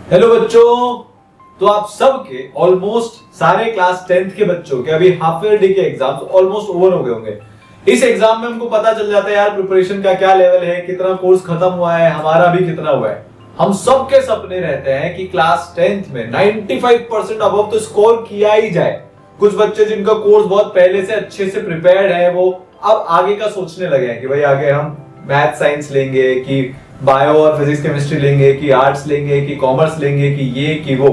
Hello बच्चों। तो आप सबके ऑलमोस्ट सारे क्लास 10th के बच्चों के अभी हाफ ईयर डे के एग्जाम्स ऑलमोस्ट ओवर हो गए होंगे। इस एग्जाम में हमको पता चल जाता है यार प्रिपरेशन का क्या लेवल है, कितना कोर्स खत्म हुआ है, हमारा भी कितना हुआ है। हम सबके सपने रहते हैं कि क्लास 10th में 95% अबव तो स्कोर किया ही जाए। कुछ बच्चे जिनका कोर्स बहुत पहले से अच्छे से प्रिपेयर्ड है वो अब आगे का सोचने लगे हैं कि भाई आगे हम मैथ साइंस लेंगे कि बायो और फिजिक्स केमिस्ट्री लेंगे कि आर्ट्स लेंगे कि कॉमर्स लेंगे कि ये कि वो।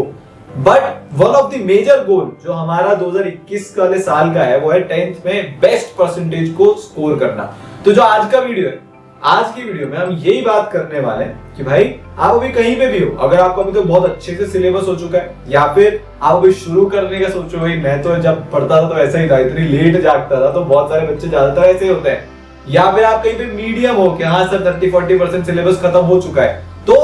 But one of the major goal जो हमारा 2021 वाले साल का है वो है 10th में बेस्ट परसेंटेज को स्कोर करना। तो जो आज का वीडियो है, आज की वीडियो में हम यही बात करने वाले हैं कि भाई आप अभी कहीं पे भी हो, अगर आपको अभी तो बहुत अच्छे से सिलेबस हो चुका है या फिर आप अभी शुरू करने का सोचो। भाई मैं तो जब पढ़ता था तो ऐसा ही था, इतनी लेट जागता था, तो बहुत सारे बच्चे ज्यादातर ऐसे होते हैं। या फिर आप कहीं पे मीडियम हो कि हाँ सर 30-40% सिलेबस खत्म हो चुका है, तो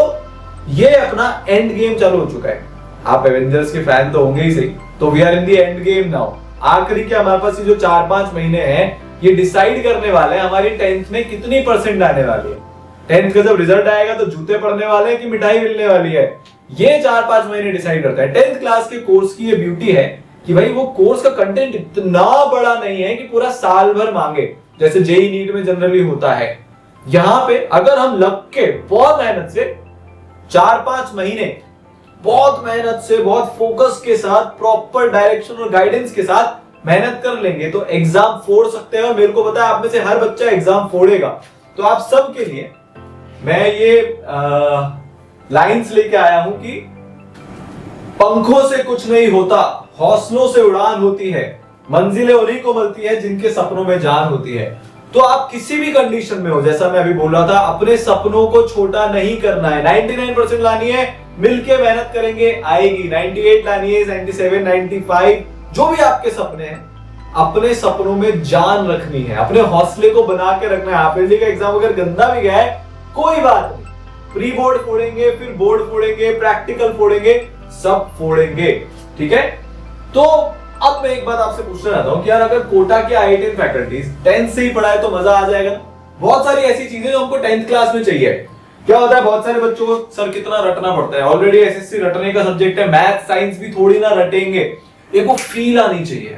ये अपना एंड गेम चालू हो चुका है। आप एवेंजर्स के फैन तो होंगे ही सही, तो we are in the end game now. आखिरी के हमारे पास ये जो 4-5 महीने हैं ये डिसाइड करने वाले हैं हमारी 10th में कितनी परसेंट आने वाली है। 10th का जब रिजल्ट आएगा तो जूते पड़ने वाले हैं कि मिठाई मिलने वाली है, ये 4-5 महीने डिसाइड करता है। 10th क्लास के कोर्स की ये ब्यूटी है कि भाई वो कोर्स का कंटेंट इतना बड़ा नहीं है कि पूरा साल भर मांगे, जैसे जेई नीट में जनरली होता है। यहां पे अगर हम लग के बहुत मेहनत से 4-5 महीने बहुत मेहनत से बहुत फोकस के साथ प्रॉपर डायरेक्शन और गाइडेंस के साथ मेहनत कर लेंगे तो एग्जाम फोड़ सकते हैं। मेरे को पता है आप में से हर बच्चा एग्जाम फोड़ेगा। तो आप सब के लिए मैं ये लाइंस लेके आया हूं कि पंखों से कुछ नहीं होता, हौसलों से उड़ान होती है, मंजिलें उन्हीं को मिलती है जिनके सपनों में जान होती है। तो आप किसी भी कंडीशन में हो, जैसा मैं अभी बोल रहा था, अपने सपनों को छोटा नहीं करना है। 99% लानी है, मिलके मेहनत करेंगे आएगी। 98 लानी है, 97, 95, जो भी आपके सपने हैं, अपने सपनों में जान रखनी है, अपने हौसले को बना के रखना है। हाफ ईयरली का एग्जाम अगर गंदा भी गया है कोई बात नहीं, प्री बोर्ड फोड़ेंगे, फिर बोर्ड फोड़ेंगे, प्रैक्टिकल फोड़ेंगे, सब फोड़ेंगे, ठीक है। तो अब मैं एक बात आपसे पूछना चाहता हूं कि यार अगर कोटा के IIT फैकल्टीज 10th से ही पढ़ाए तो मजा आ जाएगा। बहुत सारी ऐसी चीजें जो हमको 10th क्लास में चाहिए। क्या होता है बहुत सारे बच्चों को सर कितना रटना पड़ता है, ऑलरेडी एसएससी रटने का सब्जेक्ट है, मैथ साइंस भी थोड़ी ना रटेंगे। एक वो फील आनी चाहिए,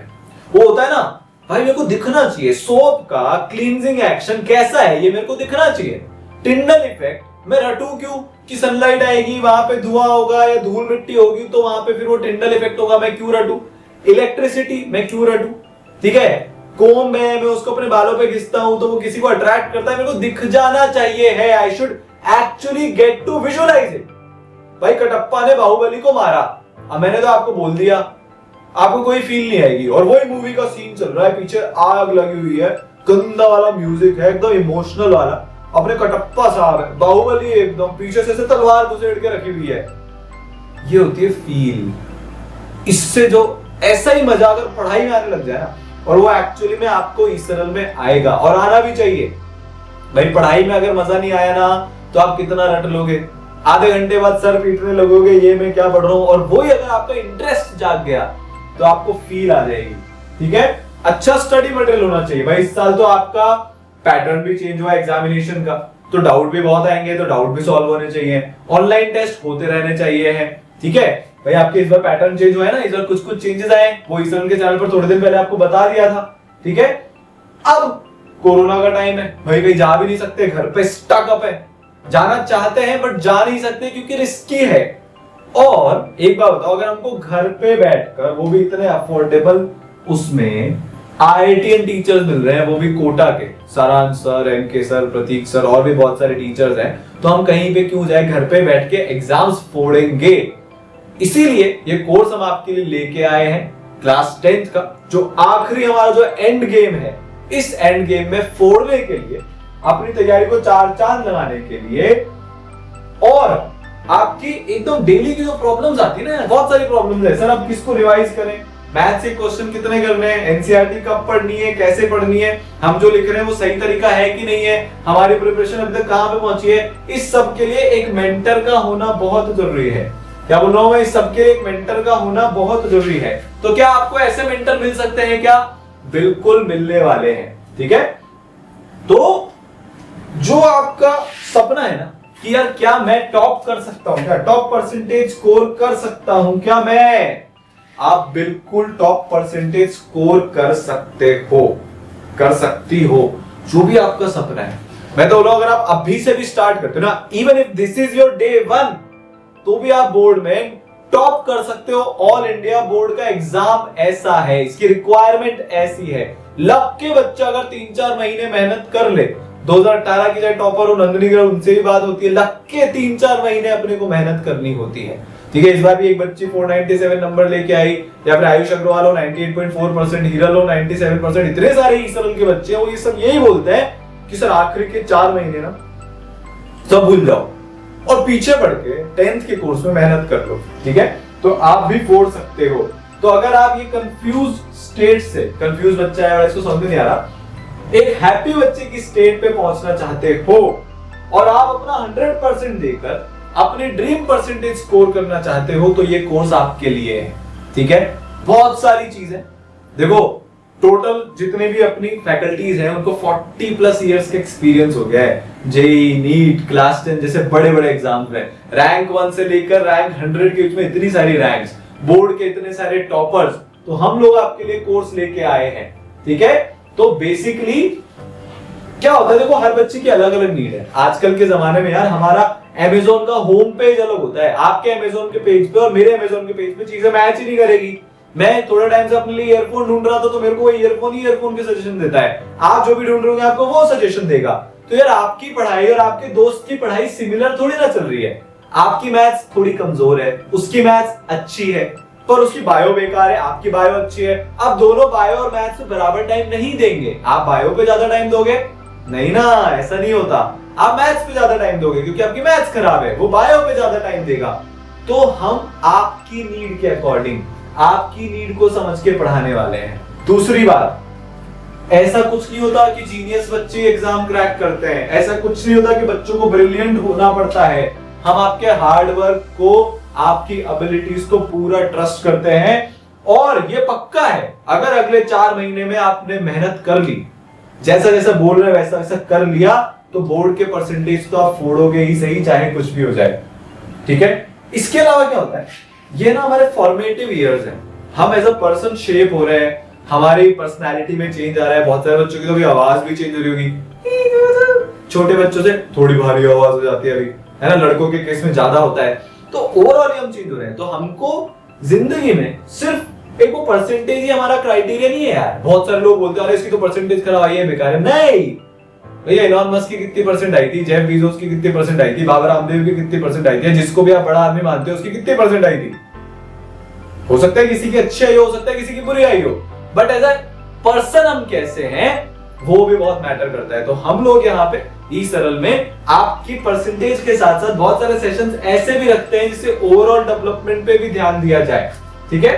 वो होता है ना भाई मेरे को दिखना चाहिए सोप का क्लींजिंग एक्शन कैसा है, ये मेरे को दिखना चाहिए। टिंडल इफेक्ट मैं रटूं क्यों कि सनलाइट आएगी वहां पे धुआं होगा या धूल मिट्टी होगी तो वहां पे फिर वो टिंडल इफेक्ट होगा, मैं क्यों रटूं। इलेक्ट्रिसिटी मैं क्यों रटूं, ठीक है। कोम्ब है, मैं उसको अपने बालों पे घिसता हूं तो वो किसी को अट्रैक्ट करता है, मेरे को दिख जाना चाहिए है। I should actually get to visualise it. भाई कटप्पा ने बाहुबली को मारा, अब मैंने तो आपको बोल दिया, आपको कोई फील नहीं आएगी। और वही मूवी का सीन चल रहा है, पीछे आग लगी हुई है, गंदा वाला म्यूजिक है, एकदम इमोशनल वाला, अपने कटप्पा साहब है, बाहुबली एकदम पीछे से तलवार घुसेड़ के रखी हुई है। ये होती है फील। इससे जो ऐसा ही मजा अगर पढ़ाई में आने लग जाए ना, और वो एक्चुअली में आपको इस सरल में आएगा और आना भी चाहिए। भाई पढ़ाई में अगर मजा नहीं आया ना तो आप कितना रट लोगे, आधे घंटे बाद सर पीटने लगोगे ये मैं क्या पढ़ रहा हूं। और वही अगर आपका इंटरेस्ट जाग गया तो आपको फील आ जाएगी, ठीक है। अच्छा स्टडी मटेरियल होना चाहिए। भाई इस साल तो आपका पैटर्न भी चेंज हुआ एग्जामिनेशन का, तो डाउट भी बहुत आएंगे, तो डाउट भी सॉल्व होने चाहिए, ऑनलाइन टेस्ट होते रहने चाहिए हैं, ठीक है। भाई आपके इस बार पैटर्न चेंज हुआ है ना, इस बार कुछ कुछ चेंजेस आए, वो इस के चैनल पर थोड़े दिन पहले आपको बता दिया था, ठीक है। अब कोरोना का टाइम है, भाई कहीं जा भी नहीं सकते, घर पे स्टक अप है, जाना चाहते हैं बट जा नहीं सकते क्योंकि रिस्की है। और एक बात बताओ, अगर हमको घर पे बैठकर वो भी इतने अफोर्डेबल उसमें IITian टीचर्स मिल रहे हैं, वो भी कोटा के, सारांश सर, MK सर, प्रतीक सर और भी बहुत सारे टीचर्स हैं, तो हम कहीं पे क्यों जाए, घर पे बैठ के एग्जाम्स फोड़ेंगे। इसीलिए ये कोर्स हम आपके लिए लेके आए हैं क्लास 10th का, जो आखिरी हमारा जो एंड गेम है। इस एंड गेम में फोड़ने के लिए, अपनी तैयारी को 4 चांद लगाने के लिए, और आपकी एकदम डेली की जो प्रॉब्लम्स आती है ना, बहुत सारी प्रॉब्लम्स है। सर अब किसको रिवाइज करें, मैथ से क्वेश्चन कितने करने हैं, एनसीईआरटी कब पढ़नी है, कैसे पढ़नी है, हम जो लिख रहे हैं वो सही तरीका है कि नहीं है, हमारी प्रिपरेशन अभी तक कहां पे पहुंची है। इस सब के लिए एक मेंटर का होना बहुत जरूरी है। क्या बोल रहा हूं मैं, इस सब के लिए एक मेंटर का होना बहुत जरूरी है। तो क्या आपको ऐसे मेंटर मिल सकते हैं क्या, बिल्कुल मिलने वाले हैं, ठीक है। तो जो आपका सपना है ना कि यार क्या मैं टॉप कर सकता हूं, क्या टॉप परसेंटेज स्कोर कर सकता हूं क्या मैं? आप बिल्कुल टॉप परसेंटेज स्कोर कर सकते हो, कर सकती हो, जो भी आपका सपना है। मैं तो बोला अगर आप अभी से भी स्टार्ट करते हो ना, even if this is your day 1, तो भी आप बोर्ड में टॉप कर सकते हो। ऑल इंडिया बोर्ड का एग्जाम ऐसा है, इसकी रिक्वायरमेंट ऐसी है। लक के बच्चा अगर 3-4 महीने मेहनत कर ले, 2018 की चाहे टॉपर हो नंदिनी ग्रह, उनसे भी बात होती है, लक के 3-4 महीने अपने को मेहनत करनी होती है। ठीक है, इस बार भी एक बच्ची 497 नंबर लेके आई, या फिर आयुष अग्रवाल हो 98.4%, हिरल हो 97%, इतने सारे ईसरल के बच्चे हैं, वो ये सब यही बोलते हैं कि सर आखिरी के 4 महीने ना सब भूल जाओ और पीछे बढ़ के 10th के कोर्स में मेहनत कर लो। ठीक है, तो आप भी फोड़ सकते हो। तो अगर आप ये कंफ्यूज स्टेट से, कंफ्यूज बच्चा है और इसको समझ नहीं आ रहा, एक हैप्पी बच्चे की स्टेट पे पहुंचना चाहते हो और आप अपना 100% देकर अपनी ड्रीम परसेंटेज स्कोर करना चाहते हो, तो ये कोर्स आपके लिए है। ठीक है, बहुत सारी चीजें देखो, टोटल जितने भी अपनी फैकल्टीज हैं उनको 40+ इयर्स का एक्सपीरियंस हो गया है। जेई, नीट, क्लास 10 जैसे बड़े बड़े एग्जाम्स में रैंक 1 से लेकर रैंक 100 के बीच में इतनी सारी रैंक्स, बोर्ड के इतने सारे टॉपर्स, तो हम लोग आपके लिए कोर्स लेके आए हैं। ठीक है, तो बेसिकली क्या होता है, देखो हर बच्चे की अलग अलग नीड है। आजकल के जमाने में यार हमारा अमेज़न का होम पेज अलग होता है, आपके अमेज़न के पेज पे और मेरे अमेज़न के पेज पे चीजें मैच ही नहीं करेगी। मैं थोड़ा टाइम से अपने लिए ईयरफोन ढूंढ रहा था, तो मेरे को वो ईयरफोन के सजेशन देता है, आप जो भी ढूंढ रहे होंगे आपको वो सजेशन देगा। तो यार आपकी पढ़ाई और आपके दोस्त की पढ़ाई सिमिलर थोड़ी ना चल रही है। आपकी मैथ्स थोड़ी कमजोर है, उसकी मैथ्स अच्छी है, पर उसकी बायो बेकार है, आपकी बायो अच्छी है। आप दोनों बायो और मैथ्स पे बराबर टाइम नहीं देंगे। आप बायो पे ज्यादा टाइम दोगे नहीं ना, ऐसा नहीं होता। आप मैथ्स पे ज्यादा टाइम दोगे क्योंकि आपकी मैथ्स खराब है, वो बायो पे ज्यादा टाइम देगा। तो हम आपकी नीड के अकॉर्डिंग, आपकी नीड को समझ के पढ़ाने वाले हैं। दूसरी बात, ऐसा कुछ नहीं होता कि जीनियस बच्चे एग्जाम क्रैक करते हैं, ऐसा कुछ नहीं होता कि बच्चों को ब्रिलियंट होना पड़ता है। हम आपके हार्ड वर्क को, आपकी एबिलिटीज को पूरा ट्रस्ट करते हैं, और ये पक्का है अगर अगले 4 महीने में आपने मेहनत कर ली, जैसा जैसा बोल रहे वैसा वैसा कर लिया, तो बोर्ड के परसेंटेज तो आप फोड़ोगे ही सही, चाहे कुछ भी हो जाए। ठीक है, इसके अलावा क्या होता है, ये ना हमारे फॉर्मेटिव इयर्स हैं। हम एज अ पर्सन शेप हो रहे हैं, हमारी पर्सनालिटी में चेंज आ रहा है। बहुत सारे बच्चों की तो भी आवाज भी चेंज हो रही होगी, छोटे बच्चों से थोड़ी भारी आवाज हो जाती है अभी, है ना, लड़कों के केस में ज्यादा होता है। तो ओवरऑल हम चेंज हो रहे हैं। तो हमको जिंदगी में सिर्फ एक वो परसेंटेज ही हमारा क्राइटेरिया नहीं है यार। बहुत सारे लोग बोलते हैं अरे इसकी तो परसेंटेज खराब आई है, बेकार है। नहीं भैया, एलॉन मस्क की कितनी परसेंट आई थी, जेफ बेजोस की कितनी परसेंट आई थी, बाबा रामदेव की कितनी परसेंट आई थी, जिसको भी आप बड़ा आदमी मानते हो उसकी कितनी परसेंट आई थी। हो सकता है किसी की अच्छी आई हो सकता है किसी की बुरी आई हो, बट एज अ पर्सन हम कैसे हैं वो भी बहुत मैटर करता है। तो हम लोग यहाँ पे ई सरल में आपकी परसेंटेज के साथ साथ बहुत सारे सेशंस ऐसे भी रखते हैं जिससे ओवरऑल डेवलपमेंट पे भी ध्यान दिया जाए। ठीक है,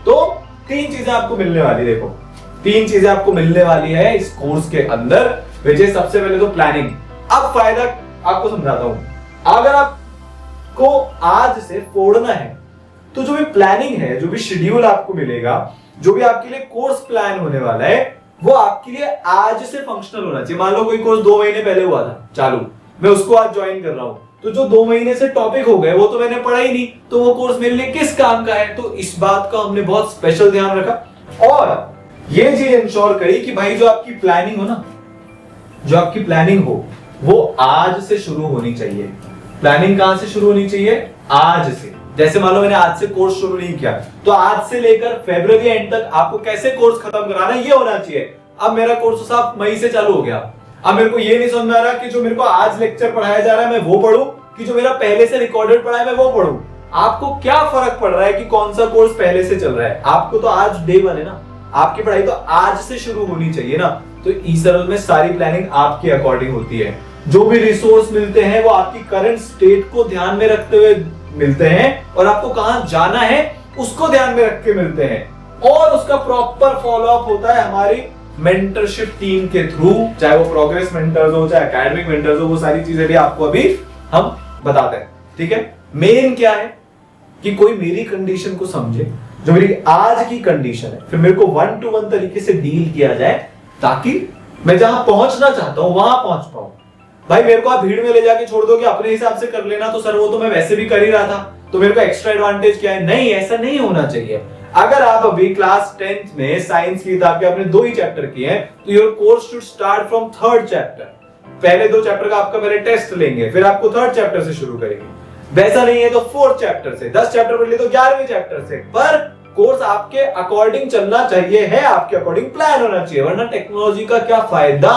तो 3 चीजें आपको मिलने वाली, देखो 3 चीजें आपको मिलने वाली है इस कोर्स के अंदर। विजय, सबसे पहले तो प्लानिंग। अब फायदा आपको समझाता हूं। अगर आपको आज से फोड़ना है तो जो भी प्लानिंग है, जो भी शेड्यूल आपको मिलेगा, जो भी आपके लिए कोर्स प्लान होने वाला है, वो आपके लिए आज से फंक्शनल होना चाहिए। मान लो कोई कोर्स 2 महीने पहले हुआ था चालू, मैं उसको आज ज्वाइन कर रहा हूं, तो जो 2 महीने से टॉपिक हो गए वो तो मैंने पढ़ा ही नहीं, तो वो कोर्स मेरे लिए किस काम का है। तो इस बात का हमने बहुत स्पेशल ध्यान रखा और ये चीज इंश्योर करी कि भाई जो आपकी प्लानिंग हो ना, जो आपकी प्लानिंग हो वो आज से शुरू होनी चाहिए। प्लानिंग कहां से शुरू होनी चाहिए? आज से। जैसे मान लो मैंने आज से कोर्स शुरू नहीं किया, तो आज से लेकर फरवरी एंड तक आपको कैसे कोर्स खत्म कराना है ये होना चाहिए। अब मेरा कोर्स साहब मई से चालू हो गया, अब मेरे को ये नहीं समझ में आ रहा कि जो मेरे को आज लेक्चर पढ़ाया जा रहा है मैं वो पढ़ूं कि जो मेरा पहले से रिकॉर्डेड पढ़ा है मैं वो पढ़ूं। आपको क्या फर्क पड़ रहा है कि कौन सा कोर्स पहले से चल रहा है? आपको तो आज डे 1 है ना, आपकी पढ़ाई तो आज से शुरू होनी चाहिए ना। तो ई सरल में सारी प्लानिंग आपके अकॉर्डिंग होती है। जो भी रिसोर्स मिलते हैं वो आपकी करंट स्टेट को ध्यान में रखते हुए मिलते हैं और आपको कहां जाना है उसको ध्यान में रख के मिलते हैं, और उसका प्रॉपर फॉलो अप होता है हमारी मेंटरशिप टीम के थ्रू, चाहे वो प्रोग्रेस मेंटर्स हो चाहे एकेडमिक मेंटर्स हो, वो सारी चीजें भी आपको अभी हम बताते हैं। ठीक है, मेन क्या है कि कोई मेरी कंडीशन को समझे, जो मेरी आज की कंडीशन है, फिर मेरे को 1 to 1 तरीके से डील किया जाए ताकि मैं जहां पहुंचना चाहता हूं वहां पहुंच पाऊं। भाई मेरे को आप भीड़ में ले जाके छोड़ दो कि अपने हिसाब से कर लेना, तो सर वो तो मैं वैसे भी कर ही रहा था, तो मेरे को एक्स्ट्रा एडवांटेज क्या है? नहीं, ऐसा नहीं होना चाहिए। अगर आप अभी क्लास 10th में साइंस की किताब के आपने 2 ही चैप्टर किए हैं, तो your course should start from 3rd chapter. पहले 2 चैप्टर का आपका पहले टेस्ट लेंगे, फिर आपको 3rd चैप्टर से शुरू करेंगे। वैसा नहीं है तो 4th चैप्टर से, 10 चैप्टर पढ़ लिए तो 11वें चैप्टर से। पर कोर्स आपके अकॉर्डिंग चलना चाहिए, है आपके अकॉर्डिंग प्लान होना चाहिए, वरना टेक्नोलॉजी का क्या फायदा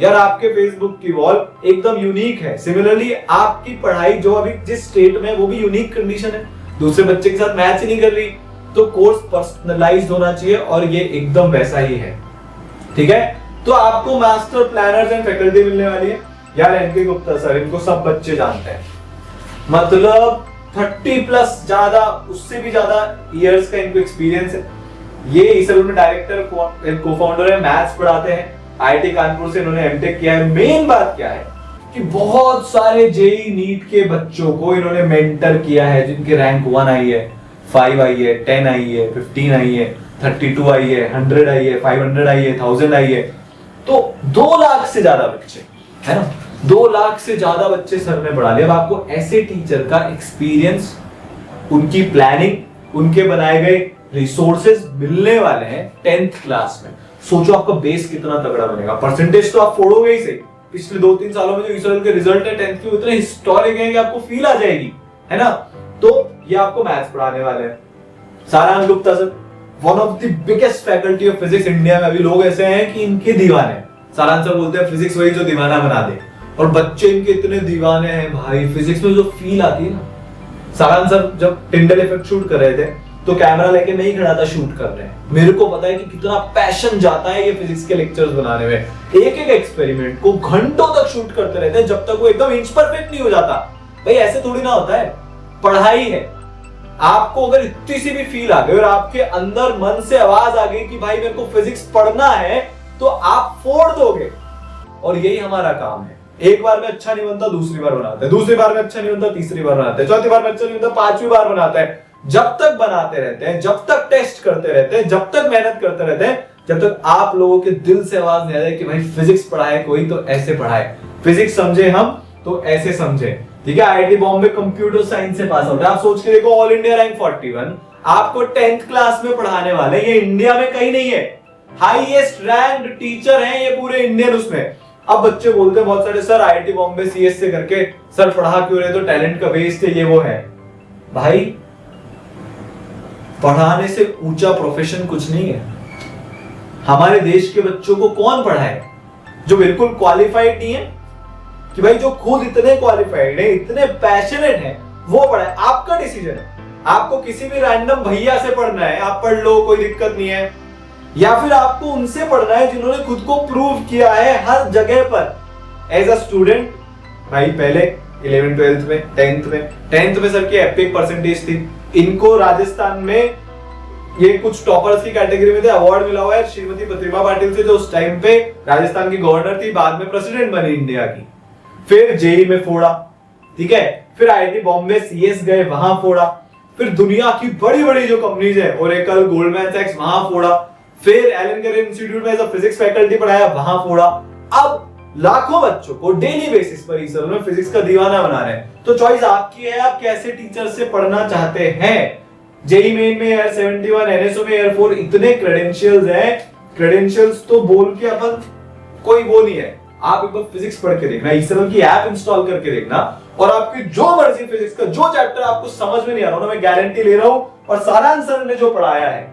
यार। आपके फेसबुक की वॉल एकदम यूनिक है, सिमिलरली आपकी पढ़ाई जो अभी जिस स्टेट में, वो भी यूनिक कंडीशन है, दूसरे बच्चे के साथ मैच ही नहीं कर रही, तो कोर्स पर्सनलाइज्ड होना चाहिए, और ये एकदम वैसा ही है। ठीक है, तो आपको मास्टर प्लानर्स एंड फैकल्टी मिलने वाली है यार। एनके गुप्ता सर, इनको सब बच्चे जानते हैं, मतलब 30+ ज्यादा, उससे भी ज्यादा इयर्स का इनको एक्सपीरियंस है। ये इस में डायरेक्टर को फाउंडर है, मैथ्स पढ़ाते हैं, आईआईटी कानपुर से इन्होंने एमटेक किया है। मेन बात क्या है कि बहुत सारे जेई नीट के बच्चों को इन्होंने मेंटर किया है, जिनके रैंक 1 आई है, 5 आई है, 10 आई है, 15 आई है, 32 आई है, 100 आई है, 500 आई है, 1000 आई है। तो 2 लाख से ज्यादा बच्चे, है ना, 2 लाख से ज्यादा बच्चे सर ने पढ़ा लिया। अब आपको ऐसे टीचर का एक्सपीरियंस, उनकी प्लानिंग, उनके बनाए गए रिसोर्सेज मिलने वाले हैं 10th क्लास में। सोचो आपका बेस कितना तगड़ा बनेगा। परसेंटेज तो आप फोड़ोगे ही सही, पिछले 2-3 सालों में जो ईसोएल के रिजल्ट है 10th के, उतने हिस्टोरिक हैं कि आपको फील आ जाएगी, है ना। तो ये आपको मैथ्स पढ़ाने वाले हैं सारांश Gupta sir, one of the biggest faculty of physics India में। अभी लोग ऐसे हैं कि इनके दीवाने, सारांश सर बोलते हैं फिजिक्स वही जो दीवाना बना दे, और बच्चे इनके इतने दीवाने हैं भाई। फिजिक्स में जो फील आती है ना, सारांश सर जब टिंडल इफेक्ट शूट कर रहे थे तो कैमरा लेके नहीं खड़ा था, शूट कर रहे हैं। मेरे को पता है कि कितना पैशन जाता है ये फिजिक्स के लेक्चर्स बनाने में। एक एक एक्सपेरिमेंट को घंटों तक शूट करते रहते हैं, जब तक वो एकदम इंच परफेक्ट नहीं हो जाता। भाई ऐसे थोड़ी ना होता है, पढ़ाई है। आपको अगर इतनी सी भी फील आ गई और आपके अंदर मन से आवाज आ गई कि भाई मेरे को फिजिक्स पढ़ना है, तो आप फोड़ दोगे। और यही हमारा काम है। एक बार में अच्छा नहीं बनता, दूसरी बार बनाते हैं, दूसरी बार में अच्छा नहीं बनता, तीसरी बार बनाते हैं, चौथी बार में अच्छा नहीं बनता, 5वीं बार बनाते हैं। जब तक बनाते रहते हैं, जब तक टेस्ट करते रहते हैं, जब तक मेहनत करते रहते हैं, जब तक आप लोगों के दिल से आवाज नहीं आ जाए कि भाई फिजिक्स पढ़ाए कोई तो ऐसे पढ़ाए, फिजिक्स समझे हम तो ऐसे समझे। ठीक है, आईआईटी बॉम्बे कंप्यूटर साइंस से पास आउट है। आप सोच के देखो, ऑल इंडिया रैंक 41 आपको 10th क्लास में पढ़ाने वाले, ये इंडिया में कहीं नहीं है, हाईएस्ट रैंक्ड टीचर हैं ये पूरे इंडियन उसमें। अब बच्चे बोलते हैं बहुत सारे, सर आईआईटी बॉम्बे सीएस से करके सर पढ़ा क्यों रहे, तो टैलेंट का बेस्ड है, ये वो है। भाई पढ़ाने से ऊंचा प्रोफेशन कुछ नहीं है। हमारे देश के बच्चों को कौन पढ़ाए जो बिल्कुल क्वालिफाइड नहीं है, कि भाई जो खुद इतने क्वालिफाइड है, इतने पैशनेट है, वो पढ़ाए। आपका डिसीजन है, आपको किसी भी रैंडम भैया से पढ़ना है, आप पढ़ लो, कोई दिक्कत नहीं है, या फिर आपको उनसे पढ़ना है जिन्होंने खुद को प्रूव किया है हर जगह पर एज अ स्टूडेंट। भाई पहले 11th 12th में, 10th में सर की एपिक परसेंटेज थी। इनको राजस्थान में ये कुछ टॉपर्स की कैटेगरी में थे, अवार्ड मिला हुआ है श्रीमती प्रतिभा पाटिल से, जो उस टाइम पे राजस्थान की गवर्नर थी, बाद में प्रेसिडेंट बनी इंडिया की। फिर जेई में फोड़ा, ठीक है, फिर आईआईटी बॉम्बे सीएस गए, वहां फोड़ा, फिर दुनिया की बड़ी बड़ी जो कंपनीज है, ओरेकल, गोल्डमैन सैक्स, वहां फोड़ा, फिर एलन केयर इंस्टीट्यूट में एज अ फिजिक्स फैकल्टी पढ़ाया, वहां फोड़ा। अब लाखों बच्चों को डेली बेसिस पर ही सर में फिजिक्स का दीवाना बना रहे हैं। तो चॉइस आपकी है, आप कैसे टीचर से पढ़ना चाहते हैं। जेई मेन में एयर 71, एनएसओ में एयर 4, इतने क्रेडेंशियल्स हैं। क्रेडेंशियल्स तो बोल के अपन कोई वो नहीं है। आप एक बार फिजिक्स पढ़ के देखना, ईसरल की ऐप इंस्टॉल करके देखना, और आपकी जो मर्जी फिजिक्स का जो चैप्टर आपको समझ में नहीं आ रहा, मैं गारंटी ले रहा हूं, और सारा आंसर ने जो पढ़ाया है,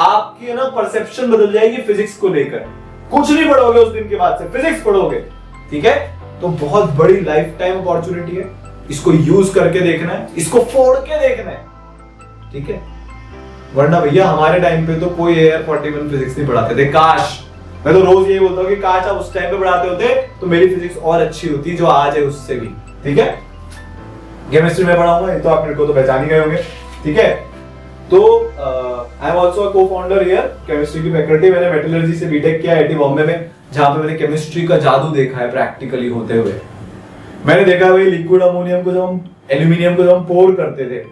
आपकी ना परसेप्शन बदल जाएगी फिजिक्स को लेकर। कुछ नहीं पढ़ोगे उस दिन के बाद से, फिजिक्स पढ़ोगे। ठीक है, तो बहुत बड़ी लाइफ टाइम अपॉर्चुनिटी है, इसको यूज करके देखना है, इसको फोड़ के देखना है। ठीक है, वरना भैया हमारे टाइम पे तो कोई एयर 41 फिजिक्स नहीं पढ़ाते थे। काश, मैं तो रोज यही बोलता हूँ कि काश आप उस टाइम पे पढ़ाते होते तो मेरी फिजिक्स और अच्छी होती जो आज है उससे भी। ठीक है, केमिस्ट्री में पढ़ाऊंगा, ये तो आप मेरे को तो पहचान ही गए होंगे। ठीक है, तो I am also a co-founder here chemistry की फैकल्टी। मैंने मेटलर्जी से बीटेक किया आईआईटी बॉम्बे में, जहां पे मैंने केमिस्ट्री का जादू देखा है प्रैक्टिकली होते हुए। मैंने देखा भाई लिक्विड अमोनियम को, जब हम एल्यूमिनियम को जब हम पोर करते थे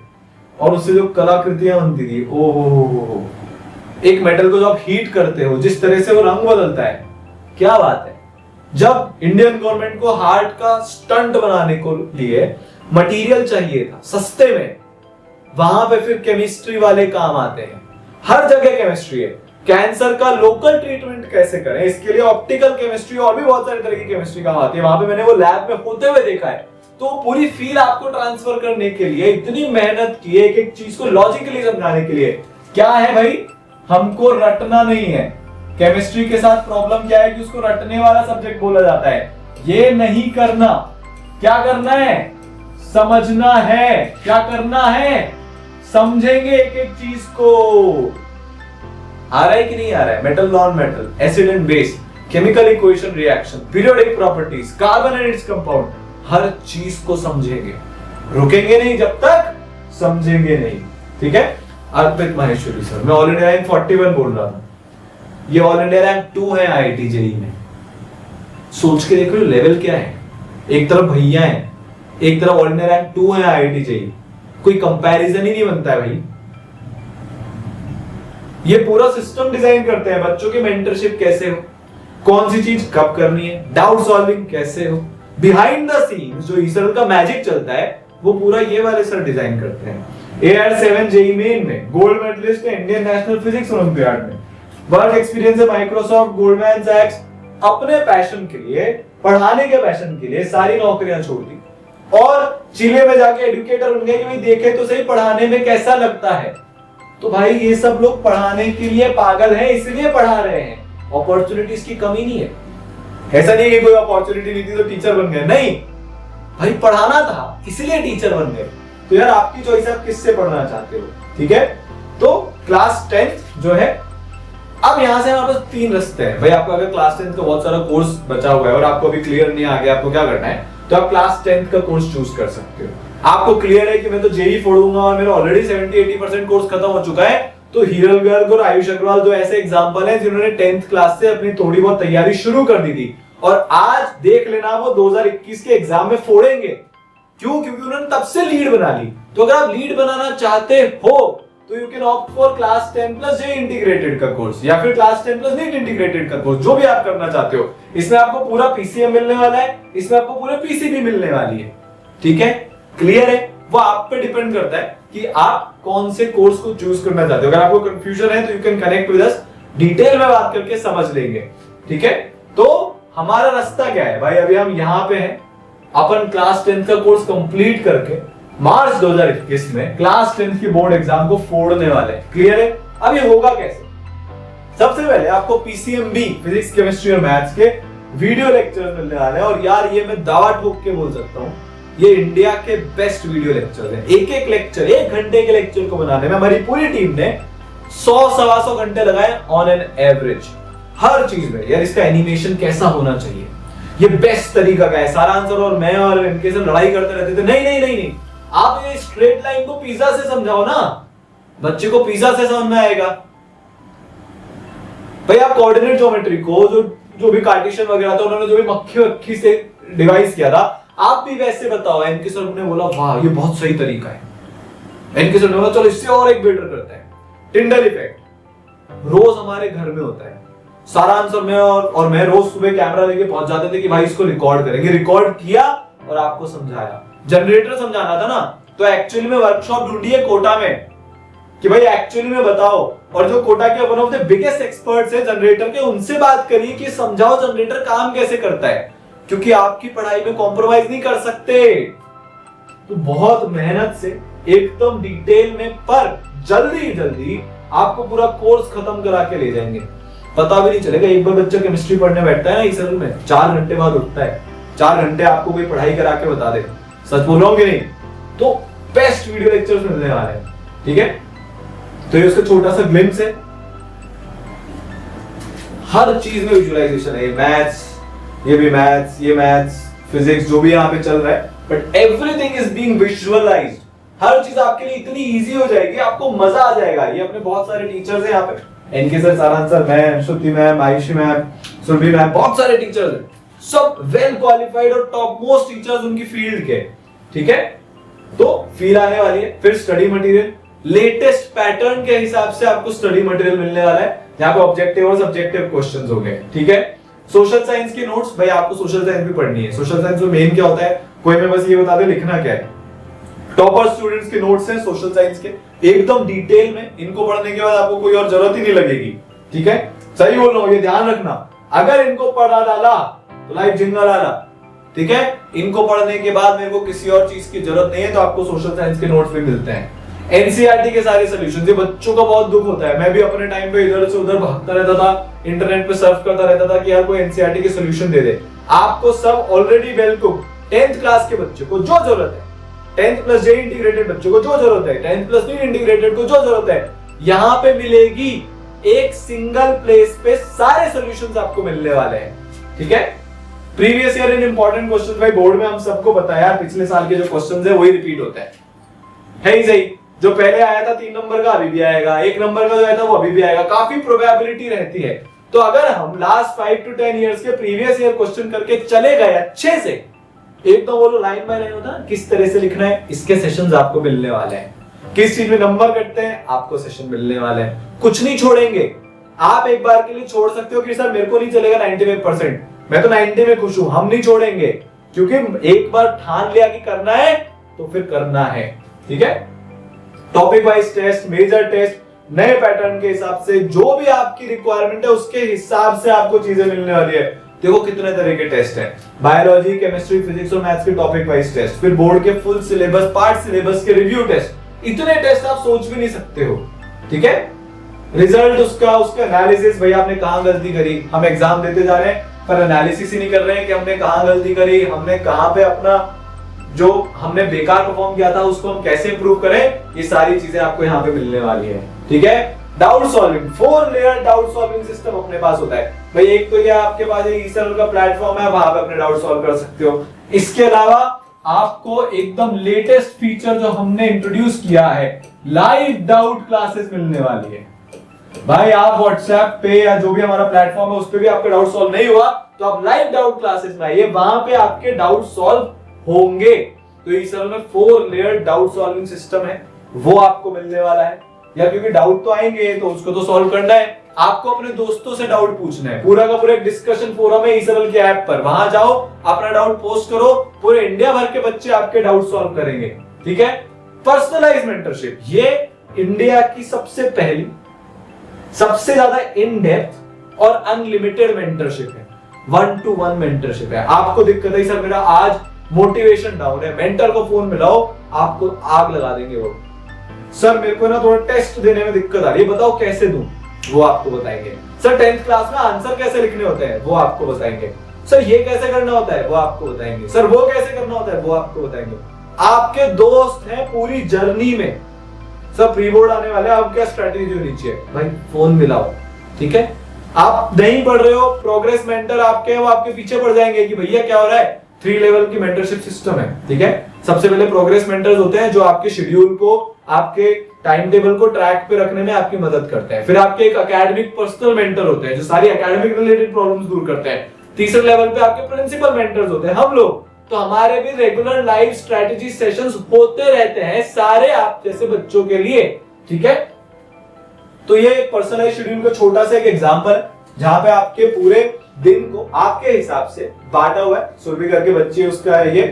और उससे जो कलाकृतियां बनती थी, ओ हो, एक मेटल को जब आप हीट करते हो, जिस तरह से वो रंग बदलता है, क्या बात है। जब इंडियन गवर्नमेंट को हार्ट का स्टंट बनाने को लिए मटेरियल चाहिए था सस्ते में, वहां पे फिर केमिस्ट्री वाले काम आते हैं। हर जगह केमिस्ट्री है। कैंसर का लोकल ट्रीटमेंट कैसे करें, इसके लिए ऑप्टिकल केमिस्ट्री और भी बहुत सारी तरह की केमिस्ट्री काम आती है। वहां पे मैंने वो लैब में होते हुए देखा है। तो पूरी फील आपको ट्रांसफर करने के लिए इतनी मेहनत की है, एक एक चीज को लॉजिकली समझाने के लिए। क्या है भाई, हमको रटना नहीं है। केमिस्ट्री के साथ प्रॉब्लम क्या है कि उसको रटने वाला सब्जेक्ट बोला जाता है। ये नहीं करना। क्या करना है, समझना है। क्या करना है, समझेंगे एक एक चीज को। आ रहा है कि नहीं आ रहा है? Metal non metal, acid and base, chemical equation reaction, periodic properties, carbon and its compound, हर चीज को समझेंगे। रुकेंगे नहीं जब तक समझेंगे नहीं। ठीक है। अर्पित माहेश्वरी सर, मैं ऑल इंडिया रैंक 41 बोल रहा हूं। ये ऑल इंडिया रैंक 2 है आईआईटी जेईई में। सोच के देखो लेवल क्या है। एक तरफ भैया है, एक तरफ ऑल इंडिया रैंक 2 है आईआईटी जेईई। कोई कंपैरिजन ही नहीं बनता है भाई। ये पूरा सिस्टम डिजाइन करते हैं, बच्चों की मेंटरशिप कैसे हो, कौन सी चीज कब करनी है, डाउट सॉल्विंग कैसे हो, बिहाइंड द सीन्स जो ईसर का मैजिक चलता है वो पूरा ये वाले सर डिजाइन करते हैं। AR7 जेईई मेन में गोल्ड मेडलिस्ट है इंडियन नेशनल फिजिक्स ओलंपियाड में, वर्क एक्सपीरियंस है माइक्रोसॉफ्ट, गोल्डमैन सैक्स। अपने पैशन के लिए, पढ़ाने के पैशन के लिए सारी नौकरियां छोड़ दी और चिले में जाके एडुकेटर बन गए कि भाई देखे तो सही पढ़ाने में कैसा लगता है। तो भाई ये सब लोग पढ़ाने के लिए पागल हैं, इसलिए पढ़ा रहे हैं। अपॉर्चुनिटीज की कमी नहीं है। ऐसा नहीं कि कोई अपॉर्चुनिटी नहीं थी तो टीचर बन गए, नहीं भाई पढ़ाना था इसलिए टीचर बन गए। तो यार आपकी चॉइस है, आप किससे पढ़ना चाहते हो। ठीक है। तो क्लास 10 जो है, अब यहां से हमारे पास 3 रास्ते हैं भाई। आपका अगर क्लास 10 का बहुत सारा कोर्स बचा हुआ है और आपको अभी क्लियर नहीं आ गया आपको क्या करना है, तो आप क्लास 10 का कोर्स चूज कर सकते हो। आपको क्लियर है कि मैं तो जेईई फोड़ूंगा और मेरा ऑलरेडी 70-80% कोर्स खत्म हो चुका है, तो हीरल गर्ग और आयुष अग्रवाल दो ऐसे एग्जांपल हैं जिन्होंने 10th क्लास से अपनी थोड़ी बहुत तैयारी शुरू कर दी थी और आज देख लेना वो 2021 के एग्जाम में फोड़ेंगे। क्यों? क्योंकि उन्होंने तब से लीड बना ली। तो अगर आप लीड बनाना चाहते हो तो you can opt for class 10 plus J integrated का कोर्स या फिर क्लास 10 प्लस नीट इंटीग्रेटेड का कोर्स, जो भी आप करना चाहते हो। इसमें आपको पूरा पीसीएम मिलने वाला है, इसमें आपको पूरे पीसीबी मिलने वाली है। ठीक है, क्लियर है? वो आप पे डिपेंड करता है कि आप कौन से कोर्स को चूज करना चाहते हो। अगर आपको कंफ्यूजन है तो you can connect with us, detail में बात करके समझ लेंगे। ठीक है। तो हमारा रास्ता क्या है भाई, अभी हम यहां पे हैं, अपन क्लास 10 का कोर्स कंप्लीट करके मार्च 2021 में क्लास 10 की बोर्ड एग्जाम को फोड़ने वाले हैं। क्लियर है? अब ये होगा कैसे? सबसे पहले आपको पीसीएमबी फिजिक्स, केमिस्ट्री और मैथ्स के वीडियो लेक्चर मिलने वाले हैं और यार ये मैं दावा ठोक के बोल सकता हूं, ये इंडिया के बेस्ट वीडियो लेक्चर हैं। एक एक लेक्चर, 1 घंटे के लेक्चर को बनाने में हमारी पूरी टीम ने 100-125 घंटे लगाए ऑन एन एवरेज। हर चीज में यार इसका एनिमेशन कैसा होना चाहिए, ये बेस्ट तरीका का है। सारा आंसर और मैं और इनके से लड़ाई करते रहते थे, नहीं नहीं नहीं नहीं, आप ये स्ट्रेट लाइन को पिज्जा से समझाओ ना, बच्चे को पिज्जा से समझ में आएगा। भाई आप कोऑर्डिनेट ज्योमेट्री को जो भी कार्टेशियन वगैरह था उन्होंने जो भी मक्खी से डिवाइस किया था, आप भी वैसे बताओ। एनके सर ने बोला वाह ये बहुत सही तरीका है। एनके सर ने बोला चलो इससे और एक बेटर करते हैं। टिंडल इफेक्ट रोज हमारे घर में होता है। सारा आंसर मैं और मैं रोज सुबह कैमरा लेके पहुंच जाते थे कि भाई इसको रिकॉर्ड करेंगे। रिकॉर्ड किया और आपको समझाया। जनरेटर समझाना था ना, तो एक्चुअली में वर्कशॉप ढूंढिए कोटा में कि भाई एक्चुअली में बताओ, और जो कोटा के one of the biggest experts है जनरेटर के, उनसे बात करिए कि समझाओ जनरेटर काम कैसे करता है, क्योंकि आपकी पढ़ाई में कॉम्प्रोमाइज नहीं कर सकते। तो बहुत मेहनत से एकदम डिटेल में, पर जल्दी जल्दी आपको पूरा कोर्स खत्म करा के ले जाएंगे। पता भी नहीं चलेगा। एक बार बच्चा केमिस्ट्री पढ़ने बैठता है ना इस में, 4 घंटे बाद उठता है। 4 घंटे आपको कोई पढ़ाई करा के बता दे, सच बोल रहा हूं कि नहीं? तो बेस्ट वीडियो लेक्चर्स मिलने वाले हैं। ठीक है, तो ये उसका छोटा सा ग्लिम्स है। हर चीज में विजुअलाइजेशन है। मैथ्स, ये भी मैथ्स, ये मैथ्स, फिजिक्स, जो भी यहाँ पे चल रहा है, but everything is being visualised. हर चीज आपके लिए इतनी इजी हो जाएगी, आपको मजा आ जाएगा। ये अपने बहुत सारे टीचर्स हैं यहाँ पे, एनके सर, सारांश सर, मैं, Shruti ma'am, Ayushi ma'am, Surabhi ma'am, बहुत सारे टीचर्स हैं, सब वेल क्वालिफाइड और टॉप मोस्ट टीचर्स उनकी फील्ड के। ठीक है, तो फील आने वाली है। फिर स्टडी मटेरियल, लेटेस्ट पैटर्न के हिसाब से आपको स्टडी मटेरियल मिलने वाला है, जहां पे ऑब्जेक्टिव और सब्जेक्टिव क्वेश्चंस होंगे। ठीक है, सोशल साइंस के नोट्स, भाई आपको सोशल साइंस भी पढ़नी है। सोशल साइंस में मेन क्या होता है, कोई मैं बस ये बता दे लिखना क्या है। टॉपर स्टूडेंट्स के नोट्स हैं सोशल साइंस के, एकदम डिटेल में। इनको पढ़ने के बाद आपको कोई और जरूरत ही नहीं लगेगी, ठीक है, सही बोल रहा हूं, ये ध्यान रखना। अगर इनको पढ़ा डाला तो लाइफ जिंगा डाला, ठीक है। इनको पढ़ने के बाद मेरे को किसी और चीज की जरूरत नहीं है, तो आपको सोशल साइंस के नोट्स भी मिलते हैं। एनसीईआरटी के सारे सॉल्यूशंस, ये बच्चों का बहुत दुख होता है। मैं भी अपने टाइम पे इधर से उधर भागता रहता था, इंटरनेट पे सर्च करता रहता था कि यार कोई एनसीईआरटी के सॉल्यूशन दे दे। आपको सब already well cooked. 10th class के बच्चे को जो जरूरत है, 10th प्लस जे इंटीग्रेटेड बच्चों को जो जरूरत है, 10th प्लस नीट इंटीग्रेटेड को जो जरूरत है, यहाँ पे मिलेगी। एक सिंगल प्लेस पे सारे सॉल्यूशंस आपको मिलने वाले हैं, ठीक है। Previous year in important question, भाई बोर्ड में हम सबको पता है पिछले साल के जो क्वेश्चंस है वही रिपीट होता है ही सही। जो पहले आया था 3 नंबर का अभी भी आएगा, 1 नंबर का जो आया था वो अभी भी आएगा, काफी प्रोबेबिलिटी रहती है। तो अगर हम लास्ट 5 to 10 इयर्स के प्रीवियस ईयर क्वेश्चन करके चले गए अच्छे से, एक तो बोलो लाइन बाय लाइन होता है, किस तरह से लिखना है, इसके सेशंस आपको मिलने वाले हैं। किस चीज में नंबर कटते हैं, आपको सेशन मिलने वाले हैं। कुछ नहीं छोड़ेंगे। आप एक बार के लिए छोड़ सकते हो कि सर मेरे को नहीं चलेगा 95%, मैं तो 90 में खुश हूं, हम नहीं छोड़ेंगे, क्योंकि एक बार ठान लिया कि करना है तो फिर करना है, ठीक है। Topic wise test, major test, नए पैटर्न के हिसाब से जो भी आपकी रिक्वायरमेंट है उसके हिसाब से आपको चीजें मिलने वाली है। देखो कितने तरह के टेस्ट हैं, बायोलॉजी, केमिस्ट्री, फिजिक्स और मैथ्स के टॉपिक वाइज टेस्ट, फिर बोर्ड के फुल सिलेबस, पार्ट सिलेबस के रिव्यू टेस्ट। इतने टेस्ट आप सोच भी नहीं सकते हो, ठीक है। रिजल्ट उसका एनालिसिस, भाई आपने कहां गलती करी। हम एग्जाम देते जा रहे हैं पर एनालिसिस ही नहीं कर रहे हैं कि हमने कहां गलती करी, हमने कहां पे अपना जो हमने बेकार परफॉर्म किया था उसको हम कैसे इंप्रूव करें। ये सारी चीजें आपको यहाँ पे मिलने वाली है, ठीक है। Doubt solving, 4 layer doubt solving system अपने पास होता है। भाई एक तो ये आपके पास एक ईसर्वर का प्लेटफॉर्म है, वहां पे अपने डाउट सॉल्व कर सकते हो। इसके अलावा आपको एकदम लेटेस्ट फीचर जो हमने इंट्रोड्यूस किया है, लाइव डाउट क्लासेस मिलने वाली है। भाई आप व्हाट्सएप पे या जो भी हमारा प्लेटफॉर्म है उस पे भी आपका डाउट सॉल्व नहीं हुआ तो आप लाइव डाउट क्लासेस में आइए, वहां पे आपके डाउट सॉल्व होंगे। तो ईसर्वर में 4 लेयर डाउट सॉल्विंग सिस्टम है, वो आपको मिलने वाला है। या क्योंकि डाउट तो आएंगे तो उसको तो सॉल्व करना है, आपको अपने दोस्तों से डाउट पूछना है। पूरा का पूरा एक डिस्कशन फोरम है ईसर्वर के ऐप पर, वहां जाओ, अपना डाउट पोस्ट करो, पूरे इंडिया भर के बच्चे आपके डाउट सॉल्व करेंगे, ठीक है। पर्सनलाइज मेंटरशिप, ये इंडिया की सबसे पहली, सबसे ज्यादा इन डेप्थ और अनलिमिटेड मेंटरशिप है। 1-to-1 मेंटरशिप है। आपको दिक्कत है सर मेरा आज मोटिवेशन डाउन है, मेंटर को फोन मिलाओ, आपको आग लगा देंगे वो। सर मेरे को ना थोड़ा टेस्ट देने में दिक्कत आ रही है, बताओ कैसे दूं, वो आपको बताएंगे। सर 10th क्लास में आंसर कैसे लिखने होते हैं, वो आपको बताएंगे। सर ये कैसे करना होता है, वो आपको बताएंगे। सर वो कैसे करना होता है, वो आपको बताएंगे। आपके दोस्त हैं पूरी जर्नी में। सब प्री बोर्ड आने वाले, आप क्या स्ट्रेटेजी होनी चाहिए, भाई फोन मिलाओ, ठीक है। आप नहीं पढ़ रहे हो, प्रोग्रेस मेंटर आपके हैं, वो आपके पीछे पड़ जाएंगे कि भैया क्या हो रहा है। 3 लेवल की मेंटरशिप सिस्टम है, ठीक है। सबसे पहले प्रोग्रेस मेंटर्स होते हैं जो आपके शेड्यूल को, आपके टाइम टेबल को ट्रैक पे रखने में आपकी मदद करते हैं। फिर आपके एक एकेडमिक पर्सनल मेंटर होते हैं जो सारी एकेडमिक रिलेटेड प्रॉब्लम्स दूर करते हैं। तीसरे लेवल पे आपके प्रिंसिपल मेंटर्स होते हैं, हम लोग। तो हमारे भी रेगुलर लाइव स्ट्रेटेजी सेशंस होते रहते हैं सारे आप जैसे बच्चों के लिए, ठीक है। तो ये पर्सनलाइज शेड्यूल का छोटा सा एक एग्जांपल है जहां पे आपके पूरे दिन को आपके हिसाब से बांटा हुआ है। सुरभि करके बच्चे उसका है ये।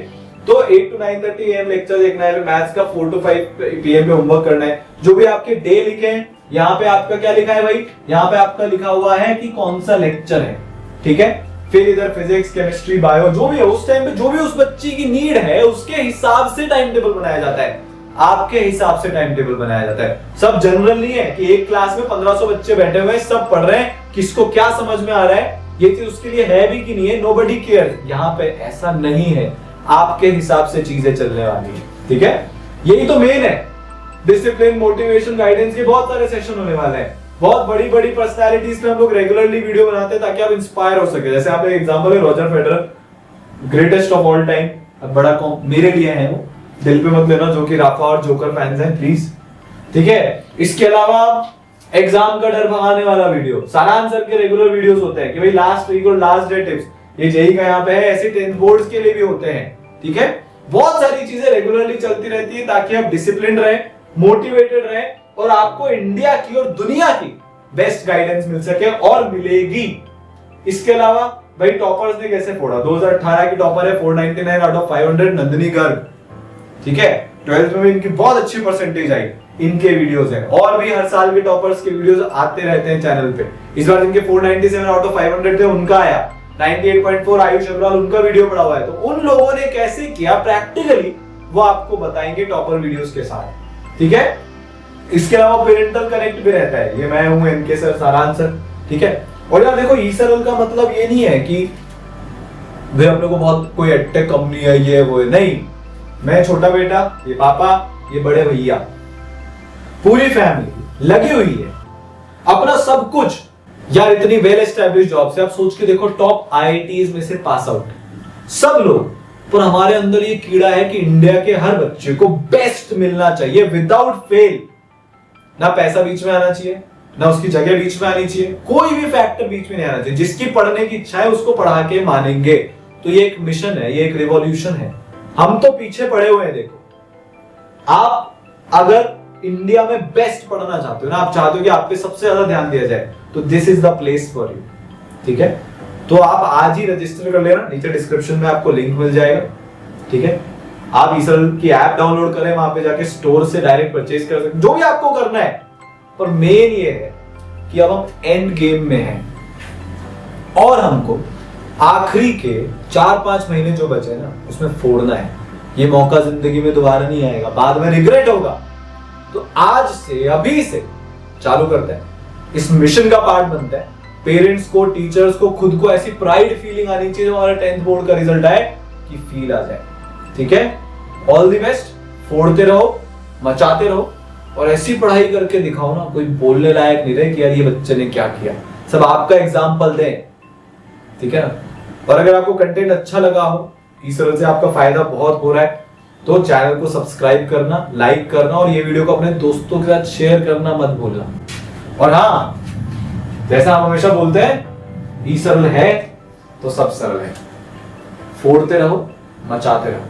तो 8 to 9:30 AM लेक्चर देखना है, मैथ्स का 4 to 5 PM पे होमवर्क करना है। जो भी आपके डे लिखे हैं, यहाँ पे आपका क्या लिखा है भाई, यहाँ पे आपका लिखा हुआ है कि कौन सा लेक्चर है, ठीक है। फिर इधर फिजिक्स, केमिस्ट्री, बायो जो भी है उस टाइम पे जो भी उस बच्चे की नीड है उसके हिसाब से टाइम टेबल बनाया जाता है, आपके हिसाब से टाइम टेबल बनाया जाता है। सब जनरल नहीं है कि एक क्लास में 1500 बच्चे बैठे हुए हैं, सब पढ़ रहे हैं, किसको क्या समझ में आ रहा है, ये चीज उसके लिए है भी कि नहीं है, नोबडी केयर। यहाँ पे ऐसा नहीं है, आपके हिसाब से चीजें चलने वाली है, ठीक है। यही तो मेन है, डिसिप्लिन, मोटिवेशन, गाइडेंस, ये बहुत सारे सेशन होने वाले हैं। बहुत बड़ी बड़ी पर्सनालिटीज पे हम लोग रेगुलरली वीडियो बनाते हैं ताकि आप इंस्पायर हो सके। जैसे आप एक एग्जांपल है Roger Federer, greatest of all time. अब बड़ा कौन मेरे लिए है वो, दिल पे मत लेना जो कि राफा और जोकर फैंस हैं प्लीज, ठीक है। इसके अलावा एग्जाम का डर भगाने वाला वीडियो, सारा आंसर के रेगुलर वीडियोस होते हैं कि भाई लास्ट वीक और लास्ट डे टिप्स, ये जेई का यहाँ पे है, ऐसे 10th बोर्ड्स के लिए भी होते हैं, ठीक है। बहुत सारी चीजें रेगुलरली चलती रहती है ताकि आप डिसिप्लिन रहे, मोटिवेटेड रहे और आपको इंडिया की और दुनिया की बेस्ट गाइडेंस मिल सके और मिलेगी। इसके अलावा भाई टॉपर्स ने कैसे फोड़ा। 2018 की टॉपर है 499 आउट ऑफ 500 नंदिनी गर्ग, ठीक है। 12th में भी इनकी बहुत अच्छी परसेंटेज आई, इनके वीडियोस हैं। और भी हर साल के टॉपर्स के वीडियोस आते रहते हैं चैनल पे। इस बार इनके 497 आउट ऑफ 500 थे, उनका आया 98.4। आयुष अग्रवाल उनका वीडियो पड़ा हुआ है। तो उन लोगों ने कैसे किया प्रैक्टिकली वो आपको बताएंगे टॉपर वीडियोस के साथ, ठीक है। इसके अलावा पेरेंटल कनेक्ट भी रहता है। ये मैं हूं एनके सर, सारांश सर, ठीक है। और यार देखो ई-सरल का मतलब ये नहीं है कि वे अपने को बहुत कोई एडटेक कंपनी है ये वो है, नहीं। मैं छोटा बेटा, ये पापा, ये बड़े भैया, पूरी फैमिली लगी हुई है, अपना सब कुछ। यार इतनी वेल एस्टैब्लिश जॉब से आप सोच के देखो, टॉप आईआईटीज में से पास आउट सब लोग। पर हमारे अंदर ये कीड़ा है कि इंडिया के हर बच्चे को बेस्ट मिलना चाहिए विदाउट फेल। ना पैसा बीच में आना चाहिए, ना उसकी जगह बीच में आनी चाहिए, कोई भी फैक्टर बीच में नहीं आना चाहिए। जिसकी पढ़ने की इच्छा है उसको पढ़ा के मानेंगे। तो ये एक मिशन है, ये एक रिवॉल्यूशन है। हम तो पीछे पड़े हुए हैं। देखो आप अगर इंडिया में बेस्ट पढ़ना चाहते हो ना, आप चाहते हो कि आप पे सबसे ज्यादा ध्यान दिया जाए, तो this is the place for you, ठीक है। तो आप आज ही रजिस्टर कर लेना, नीचे डिस्क्रिप्शन में आपको लिंक मिल जाएगा, ठीक है। आप ई-सरल की ऐप डाउनलोड करें, वहां पे जाके स्टोर से डायरेक्ट परचेज कर सकते, जो भी आपको करना है। पर मेन ये है कि अब हम एंड गेम में हैं और हमको आखिरी के 4-5 महीने जो बचे ना उसमें फोड़ना है। ये मौका जिंदगी में दोबारा नहीं आएगा, बाद में रिग्रेट होगा। तो आज से, अभी से चालू करते हैं, इस मिशन का पार्ट बनता है। पेरेंट्स को, टीचर्स को, खुद को ऐसी प्राइड फीलिंग आनी चाहिए जो हमारा 10th बोर्ड का रिजल्ट आए कि फील आ जाए, ठीक है। ऑल द बेस्ट, फोड़ते रहो, मचाते रहो और ऐसी पढ़ाई करके दिखाओ ना, कोई बोलने लायक नहीं रहे कि यार ये बच्चे ने क्या किया। सब आपका एग्जाम्पल दें, ठीक है ना। और अगर आपको कंटेंट अच्छा लगा हो, ई-सरल से आपका फायदा बहुत हो रहा है, तो चैनल को सब्सक्राइब करना, लाइक करना और ये वीडियो को अपने दोस्तों के साथ शेयर करना मत भूलना। और हाँ, जैसा हम हमेशा बोलते हैं, ई-सरल है तो सब सरल है। फोड़ते रहो, मचाते रहो।